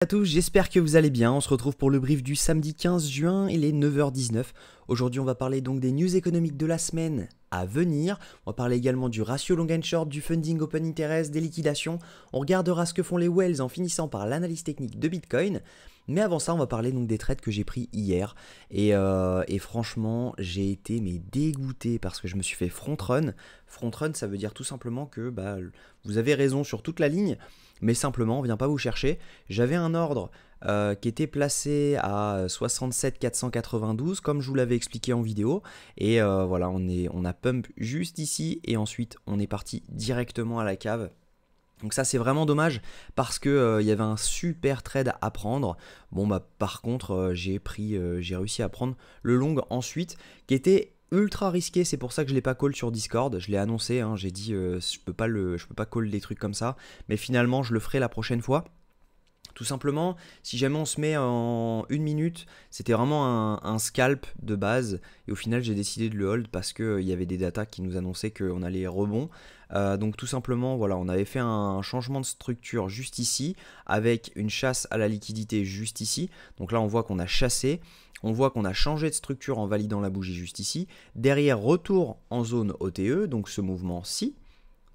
À tous, j'espère que vous allez bien. On se retrouve pour le brief du samedi 15 juin, il est 9h19. Aujourd'hui, on va parler donc des news économiques de la semaine à venir. On va parler également du ratio long and short, du funding open interest, des liquidations. On regardera ce que font les whales en finissant par l'analyse technique de Bitcoin. Mais avant ça, on va parler donc des trades que j'ai pris hier. Et franchement, j'ai été dégoûté parce que je me suis fait front run. Front run, ça veut dire tout simplement que vous avez raison sur toute la ligne. Mais simplement, on ne vient pas vous chercher. J'avais un ordre qui était placé à 67 492, comme je vous l'avais expliqué en vidéo. Et voilà, on a pump juste ici, et ensuite on est parti directement à la cave. Donc ça c'est vraiment dommage parce que y avait un super trade à prendre. Bon par contre j'ai réussi à prendre le long ensuite qui était ultra risqué, c'est pour ça que je l'ai pas call sur Discord, je l'ai annoncé, hein, j'ai dit je peux pas call des trucs comme ça, mais finalement je le ferai la prochaine fois. Tout simplement, si jamais on se met en une minute, c'était vraiment un scalp de base. Et au final, j'ai décidé de le hold parce qu'il y avait des datas qui nous annonçaient qu'on allait rebond. Donc tout simplement, voilà, on avait fait un changement de structure juste ici, avec une chasse à la liquidité juste ici. Donc là, on voit qu'on a chassé. On voit qu'on a changé de structure en validant la bougie juste ici. Derrière, retour en zone OTE, donc ce mouvement-ci.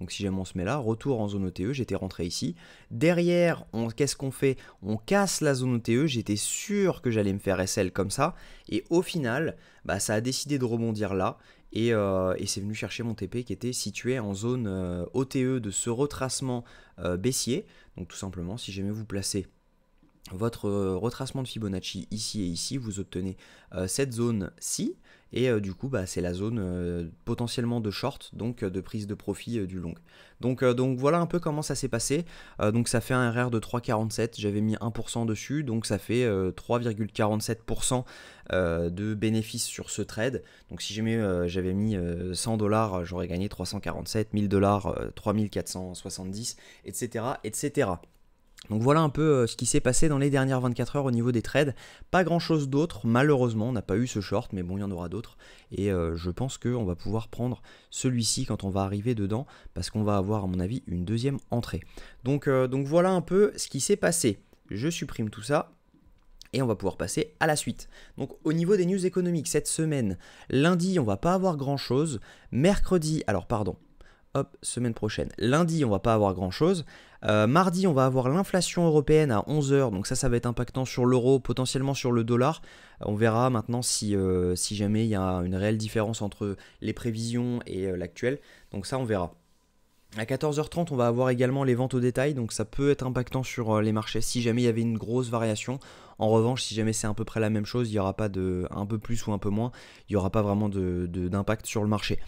Donc si jamais on se met là, retour en zone OTE, j'étais rentré ici. Derrière, qu'est-ce qu'on fait? On casse la zone OTE, j'étais sûr que j'allais me faire SL comme ça. Et au final, ça a décidé de rebondir là. Et c'est venu chercher mon TP qui était situé en zone OTE de ce retracement baissier. Donc tout simplement, si jamais vous placez votre retracement de Fibonacci ici et ici, vous obtenez cette zone-ci. Et du coup, c'est la zone potentiellement de short, donc de prise de profit du long. Donc voilà un peu comment ça s'est passé. Donc ça fait un RR de 3,47, j'avais mis 1% dessus, donc ça fait 3,47% de bénéfice sur ce trade. Donc si jamais j'avais mis 100$, j'aurais gagné 347, 1000$, 3470, etc. etc. Donc voilà un peu ce qui s'est passé dans les dernières 24 heures au niveau des trades. Pas grand chose d'autre, malheureusement, on n'a pas eu ce short, mais bon, il y en aura d'autres. Et je pense qu'on va pouvoir prendre celui-ci quand on va arriver dedans, parce qu'on va avoir, à mon avis, une deuxième entrée. Donc voilà un peu ce qui s'est passé. Je supprime tout ça. Et on va pouvoir passer à la suite. Donc au niveau des news économiques, cette semaine, lundi, on va pas avoir grand chose. Mercredi, alors pardon. Hop, semaine prochaine. Lundi, on va pas avoir grand chose. Mardi, on va avoir l'inflation européenne à 11h. Donc ça va être impactant sur l'euro, potentiellement sur le dollar. On verra maintenant si jamais il y a une réelle différence entre les prévisions et l'actuel. Donc ça, on verra. À 14h30, on va avoir également les ventes au détail, donc ça peut être impactant sur les marchés si jamais il y avait une grosse variation. En revanche, si jamais c'est à peu près la même chose, il n'y aura pas de un peu plus ou un peu moins, il n'y aura pas vraiment d'impact sur le marché.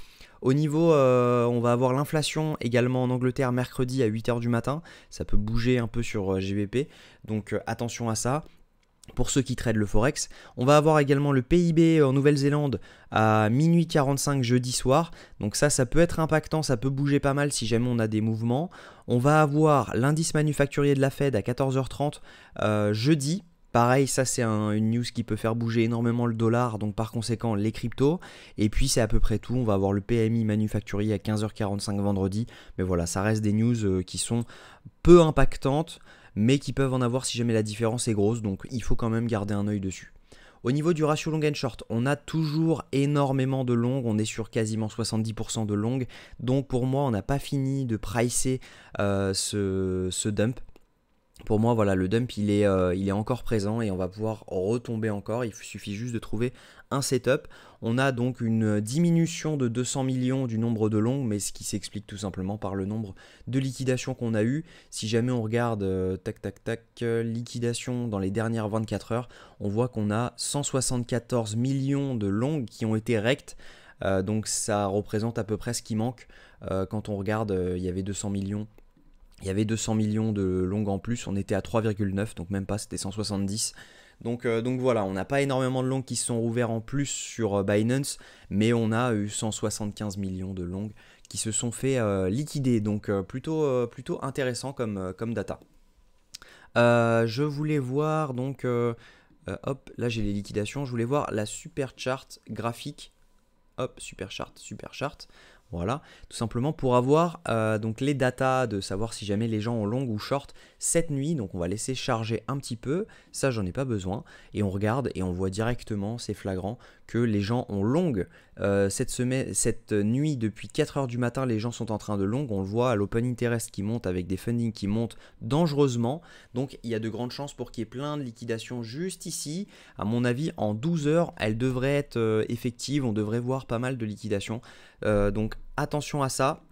Au niveau, on va avoir l'inflation également en Angleterre mercredi à 8h du matin, ça peut bouger un peu sur GBP, donc attention à ça. Pour ceux qui tradent le Forex, on va avoir également le PIB en Nouvelle-Zélande à minuit 45 jeudi soir. Donc ça peut être impactant, ça peut bouger pas mal si jamais on a des mouvements. On va avoir l'indice manufacturier de la Fed à 14h30 jeudi. Pareil, ça c'est une news qui peut faire bouger énormément le dollar, donc par conséquent les cryptos. Et puis c'est à peu près tout, on va avoir le PMI manufacturier à 15h45 vendredi. Mais voilà, ça reste des news qui sont peu impactantes, mais qui peuvent en avoir si jamais la différence est grosse, donc il faut quand même garder un œil dessus. Au niveau du ratio long and short, on a toujours énormément de long, on est sur quasiment 70% de long, donc pour moi on n'a pas fini de pricer ce dump. Pour moi, voilà, le dump, il est encore présent et on va pouvoir retomber encore. Il suffit juste de trouver un setup. On a donc une diminution de 200 millions du nombre de longs, mais ce qui s'explique tout simplement par le nombre de liquidations qu'on a eu. Si jamais on regarde, liquidation dans les dernières 24 heures, on voit qu'on a 174 millions de longs qui ont été rect. Donc ça représente à peu près ce qui manque. Quand on regarde, il y avait 200 millions. Il y avait 200 millions de longues en plus, on était à 3,9, donc même pas, c'était 170. Donc voilà, on n'a pas énormément de longues qui se sont rouverts en plus sur Binance, mais on a eu 175 millions de longues qui se sont fait liquider, donc plutôt intéressant comme data. Je voulais voir donc, hop, là j'ai les liquidations, je voulais voir la super chart graphique. Hop, super chart. Voilà, tout simplement pour avoir donc les datas de savoir si jamais les gens ont long ou short cette nuit, donc on va laisser charger un petit peu, ça j'en ai pas besoin, et on regarde et on voit directement, c'est flagrant, que les gens ont long cette nuit depuis 4 heures du matin, les gens sont en train de long, on le voit à l'open interest qui monte avec des fundings qui montent dangereusement, donc il y a de grandes chances pour qu'il y ait plein de liquidations juste ici. À mon avis, en 12 heures, elle devrait être effective, on devrait voir pas mal de liquidations, donc attention à ça.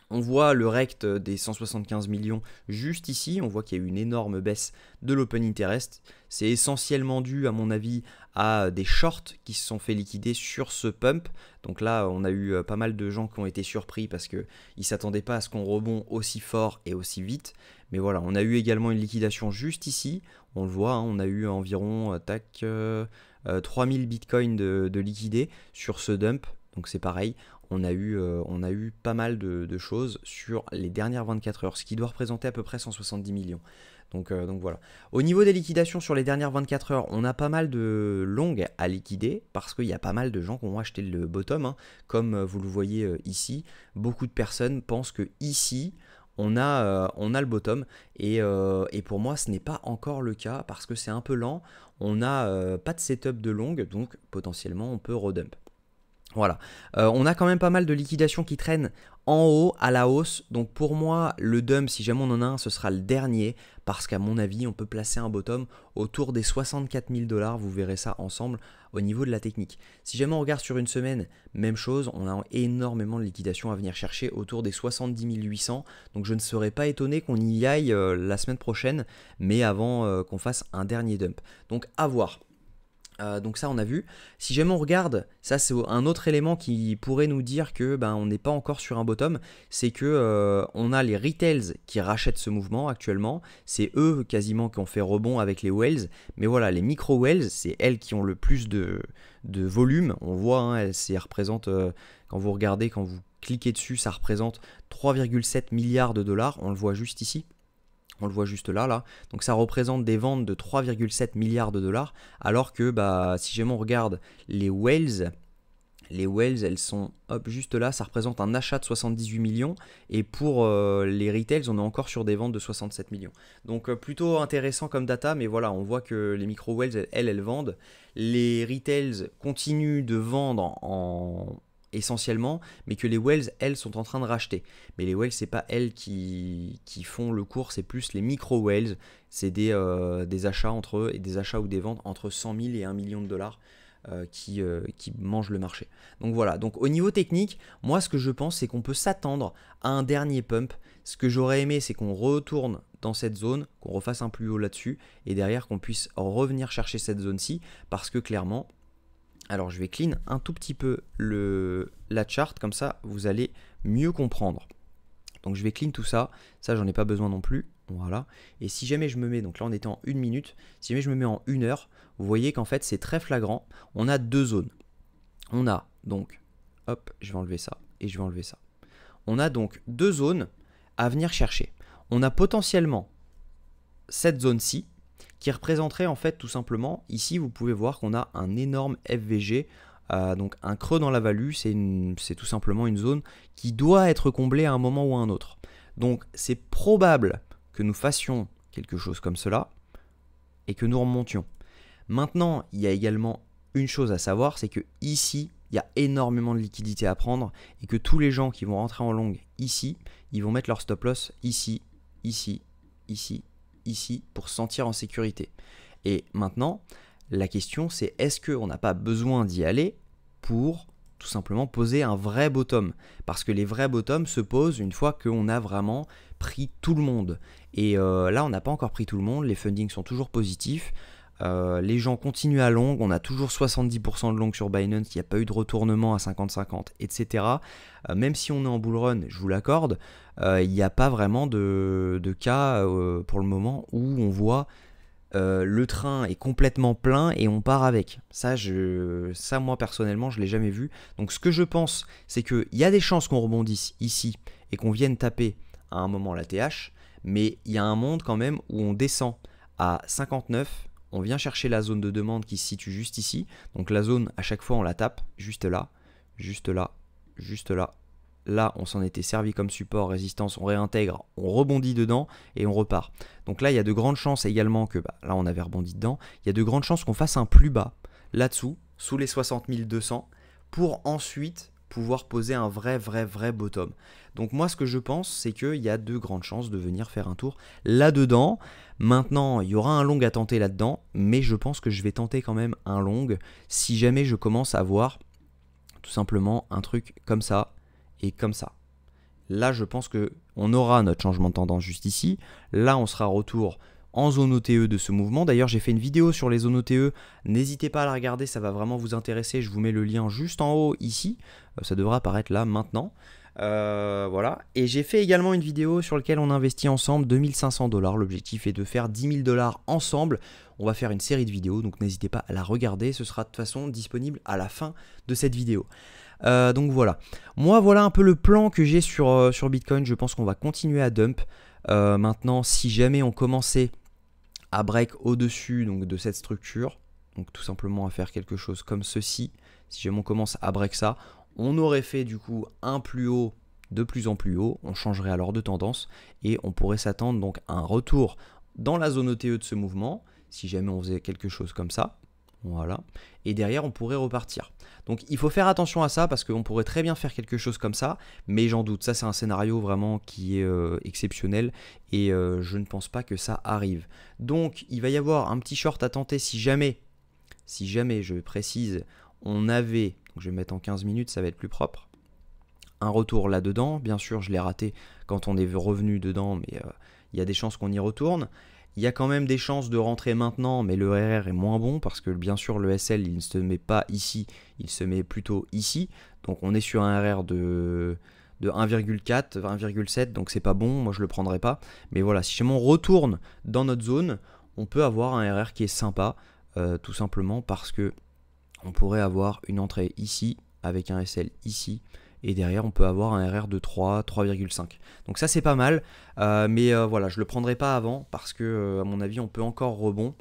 On voit le rect des 175 millions juste ici, on voit qu'il y a eu une énorme baisse de l'open interest. C'est essentiellement dû à mon avis à des shorts qui se sont fait liquider sur ce pump. Donc là on a eu pas mal de gens qui ont été surpris parce qu'ils ne s'attendaient pas à ce qu'on rebond aussi fort et aussi vite. Mais voilà, on a eu également une liquidation juste ici, on le voit, hein, on a eu environ 3000 bitcoins de liquidés sur ce dump. Donc c'est pareil, on a eu pas mal de choses sur les dernières 24 heures, ce qui doit représenter à peu près 170 millions. Donc voilà. Au niveau des liquidations sur les dernières 24 heures, on a pas mal de longues à liquider parce qu'il y a pas mal de gens qui ont acheté le bottom, hein, comme vous le voyez ici. Beaucoup de personnes pensent que ici, on a le bottom et pour moi ce n'est pas encore le cas parce que c'est un peu lent. On n'a pas de setup de longue, donc potentiellement on peut redump. Voilà, on a quand même pas mal de liquidations qui traînent en haut, à la hausse. Donc pour moi, le dump, si jamais on en a un, ce sera le dernier. Parce qu'à mon avis, on peut placer un bottom autour des 64 000 $. Vous verrez ça ensemble au niveau de la technique. Si jamais on regarde sur une semaine, même chose, on a énormément de liquidations à venir chercher autour des 70 800. Donc je ne serais pas étonné qu'on y aille la semaine prochaine, mais avant qu'on fasse un dernier dump. Donc à voir. Donc ça on a vu. Si jamais on regarde, ça c'est un autre élément qui pourrait nous dire que on n'est pas encore sur un bottom, c'est que on a les retails qui rachètent ce mouvement actuellement, c'est eux quasiment qui ont fait rebond avec les whales, mais voilà, les micro whales, c'est elles qui ont le plus de volume, on voit, hein, elles représentent, quand vous regardez, quand vous cliquez dessus, ça représente 3,7 milliards de dollars, on le voit juste ici. On le voit juste là. Donc ça représente des ventes de 3,7 milliards de dollars. Alors que si jamais on regarde les whales, elles sont juste là. Ça représente un achat de 78 millions. Et pour les retails, on est encore sur des ventes de 67 millions. Donc plutôt intéressant comme data. Mais voilà, on voit que les micro whales, elles vendent. Les retails continuent de vendre essentiellement, mais que les whales, elles, sont en train de racheter. Mais les whales, c'est pas elles qui font le cours, c'est plus les micro whales. C'est des achats entre eux et des achats ou des ventes entre 100 000 et 1 million de dollars qui mangent le marché. Donc voilà, donc au niveau technique, moi ce que je pense, c'est qu'on peut s'attendre à un dernier pump. Ce que j'aurais aimé, c'est qu'on retourne dans cette zone, qu'on refasse un plus haut là-dessus, et derrière qu'on puisse revenir chercher cette zone-ci, parce que clairement, alors je vais clean un tout petit peu la chart, comme ça vous allez mieux comprendre. Donc je vais clean tout ça, ça j'en ai pas besoin non plus, voilà. Et si jamais je me mets, donc là on était en 1 minute, si jamais je me mets en 1 heure, vous voyez qu'en fait c'est très flagrant, on a deux zones. On a donc, hop, je vais enlever ça et je vais enlever ça. On a donc deux zones à venir chercher. On a potentiellement cette zone-ci, qui représenterait en fait tout simplement, ici vous pouvez voir qu'on a un énorme FVG, donc un creux dans la value, c'est tout simplement une zone qui doit être comblée à un moment ou à un autre. Donc c'est probable que nous fassions quelque chose comme cela et que nous remontions. Maintenant, il y a également une chose à savoir, c'est que ici, il y a énormément de liquidités à prendre et que tous les gens qui vont rentrer en long ici, ils vont mettre leur stop loss ici, ici, ici, ici pour se sentir en sécurité. Et maintenant, la question c'est est-ce qu'on n'a pas besoin d'y aller pour tout simplement poser un vrai bottom? Parce que les vrais bottoms se posent une fois qu'on a vraiment pris tout le monde. Et là, on n'a pas encore pris tout le monde, les fundings sont toujours positifs. Les gens continuent à long, on a toujours 70% de long sur Binance, il n'y a pas eu de retournement à 50-50, etc. Même si on est en bull run, je vous l'accorde, il n'y a pas vraiment de cas pour le moment où on voit le train est complètement plein et on part avec. Ça moi personnellement, je ne l'ai jamais vu. Donc ce que je pense, c'est qu'il y a des chances qu'on rebondisse ici et qu'on vienne taper à un moment la TH, mais il y a un monde quand même où on descend à 59. On vient chercher la zone de demande qui se situe juste ici. Donc la zone, à chaque fois, on la tape juste là, juste là, juste là, là on s'en était servi comme support, résistance, on réintègre, on rebondit dedans et on repart. Donc là il y a de grandes chances également que, là on avait rebondi dedans, il y a de grandes chances qu'on fasse un plus bas là-dessous, sous les 60 200, pour ensuite pouvoir poser un vrai bottom. Donc moi ce que je pense, c'est qu'il y a de grandes chances de venir faire un tour là-dedans. Maintenant il y aura un long à tenter là-dedans, mais je pense que je vais tenter quand même un long si jamais je commence à voir tout simplement un truc comme ça et comme ça. Là je pense qu'on aura notre changement de tendance juste ici. Là on sera retour en zone OTE de ce mouvement. D'ailleurs j'ai fait une vidéo sur les zones OTE, n'hésitez pas à la regarder, ça va vraiment vous intéresser, je vous mets le lien juste en haut ici, ça devrait apparaître là maintenant. Voilà, et j'ai fait également une vidéo sur laquelle on investit ensemble 2500 $, l'objectif est de faire 10 000 $ ensemble. On va faire une série de vidéos, donc n'hésitez pas à la regarder, ce sera de toute façon disponible à la fin de cette vidéo. Donc voilà, moi voilà un peu le plan que j'ai sur Bitcoin. Je pense qu'on va continuer à dump. Maintenant si jamais on commençait à break au-dessus donc de cette structure, donc tout simplement à faire quelque chose comme ceci, si jamais on commence à break ça, on aurait fait du coup un plus haut, de plus en plus haut, on changerait alors de tendance et on pourrait s'attendre donc à un retour dans la zone OTE de ce mouvement, si jamais on faisait quelque chose comme ça, voilà, et derrière on pourrait repartir. Donc il faut faire attention à ça parce qu'on pourrait très bien faire quelque chose comme ça, mais j'en doute, ça c'est un scénario vraiment qui est exceptionnel et je ne pense pas que ça arrive. Donc il va y avoir un petit short à tenter si jamais je précise, on avait, donc je vais mettre en 15 minutes, ça va être plus propre, un retour là-dedans. Bien sûr, je l'ai raté quand on est revenu dedans, mais il y a des chances qu'on y retourne. Il y a quand même des chances de rentrer maintenant, mais le RR est moins bon parce que bien sûr le SL il ne se met pas ici, il se met plutôt ici. Donc on est sur un RR de 1,4, 1,7, donc c'est pas bon, moi je le prendrai pas. Mais voilà, si jamais on retourne dans notre zone, on peut avoir un RR qui est sympa, tout simplement parce que on pourrait avoir une entrée ici avec un SL ici et derrière on peut avoir un RR de 3, 3,5. Donc ça c'est pas mal, mais voilà, je le prendrai pas avant parce que à mon avis on peut encore rebond.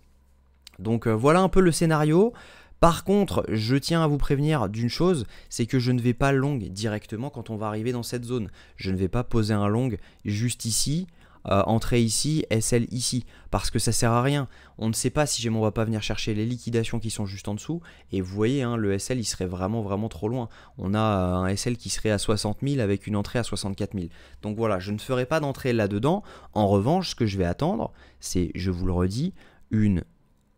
Donc voilà un peu le scénario. Par contre, je tiens à vous prévenir d'une chose, c'est que je ne vais pas long directement quand on va arriver dans cette zone. Je ne vais pas poser un long juste ici, entrée ici, SL ici, parce que ça sert à rien. On ne sait pas si jamais on va pas venir chercher les liquidations qui sont juste en dessous. Et vous voyez, hein, le SL il serait vraiment trop loin. On a un SL qui serait à 60 000 avec une entrée à 64 000. Donc voilà, je ne ferai pas d'entrée là-dedans. En revanche, ce que je vais attendre, c'est, je vous le redis,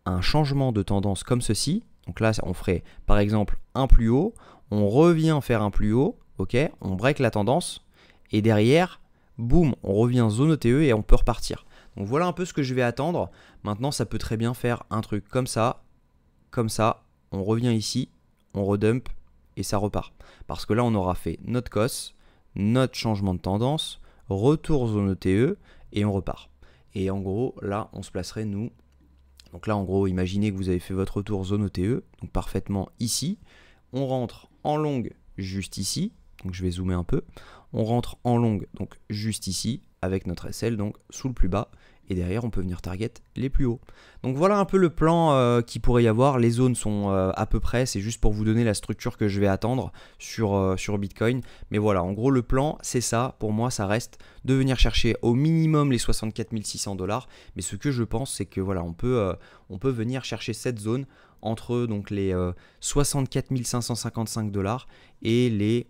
un changement de tendance comme ceci. Donc là, on ferait par exemple un plus haut, on revient faire un plus haut, ok, on break la tendance, et derrière, boum, on revient zone OTE et on peut repartir. Donc voilà un peu ce que je vais attendre. Maintenant, ça peut très bien faire un truc comme ça, on revient ici, on redump et ça repart. Parce que là, on aura fait notre COS, notre changement de tendance, retour zone OTE et on repart. Et en gros, là, on se placerait nous. Donc là, en gros, imaginez que vous avez fait votre retour zone OTE, donc parfaitement ici. On rentre en long juste ici, donc je vais zoomer un peu. On rentre en long donc juste ici avec notre SL donc sous le plus bas et derrière on peut venir target les plus hauts. Donc voilà un peu le plan qu'il pourrait y avoir. Les zones sont à peu près, c'est juste pour vous donner la structure que je vais attendre sur Bitcoin. Mais voilà, en gros le plan c'est ça, pour moi ça reste de venir chercher au minimum les 64 600 $. Mais ce que je pense c'est que voilà, on peut venir chercher cette zone entre donc les 64 555 $ et les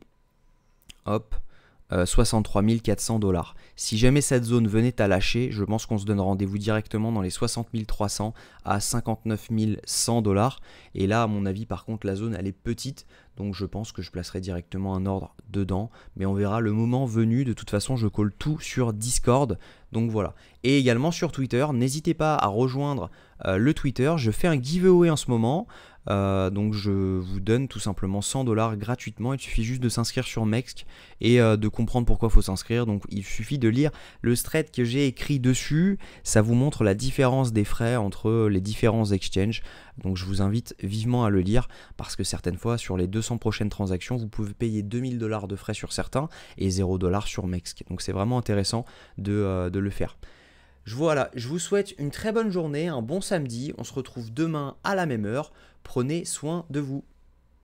63 400 $. Si jamais cette zone venait à lâcher, je pense qu'on se donne rendez-vous directement dans les 60 300 à 59 100 $. Et là, à mon avis, par contre, la zone, elle est petite. Donc, je pense que je placerai directement un ordre dedans. Mais on verra le moment venu. De toute façon, je colle tout sur Discord. Donc, voilà. Et également sur Twitter, n'hésitez pas à rejoindre le Twitter. Je fais un giveaway en ce moment. Donc je vous donne tout simplement 100 $ gratuitement. Il suffit juste de s'inscrire sur Mext et de comprendre pourquoi il faut s'inscrire. Donc il suffit de lire le thread que j'ai écrit dessus. Ça vous montre la différence des frais entre les différents exchanges. Donc je vous invite vivement à le lire parce que certaines fois sur les 200 prochaines transactions vous pouvez payer 2000 $ de frais sur certains et 0 $ sur Mext. Donc c'est vraiment intéressant de le faire. Voilà, je vous souhaite une très bonne journée, un bon samedi. On se retrouve demain à la même heure. Prenez soin de vous.